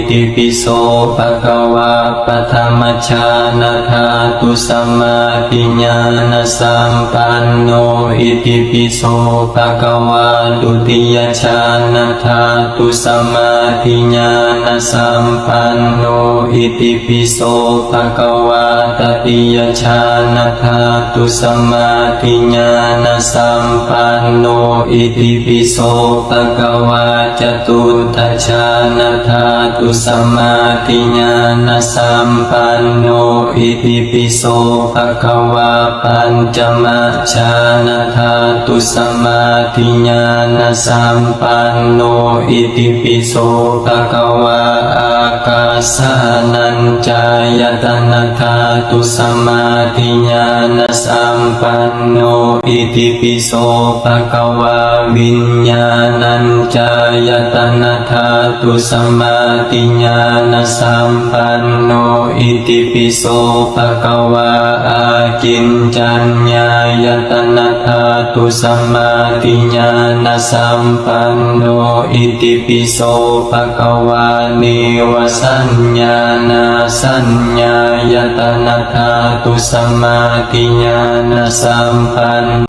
ติปิโสภะคะวะปะธัมมัชฌานะธาตุสัมมาทิฏฐิสัมปันโนอิติปิโสภะคะวะดุติยฌานะธาตุสัมมาทิฏฐิสัมปันโนอิติปิโสภะคะวะตติยฌานะธาตุสัมมาทิฏฐิสัมปันโนอิติปิโสภะคะวะจตุตฌานะธาตุสัมมาทิฏฐิสัมปันโนอิติปิโสภะคะวะปัญจมัชฌานะธาตุสัมมาทิฏฐิสัมปันโนอิติปิโสภะคะวะอากาสานัญจายตนะธาตุสัมมาทิฏฐิสัมปันโนอิติปิโสภะคะวะวิญญาณัญจายตนะธาตุสัมมาทิฏฐิสัมปันโนอิติปิโสภะคะวะอากิญจัญญายตนะธาตุสัมมาทิฏฐิสัมปันโนอิติปิโสภะคะวะเนวสัญญานาสัญญายตนะธาตุสัมมาทิฏฐิสัมปันโน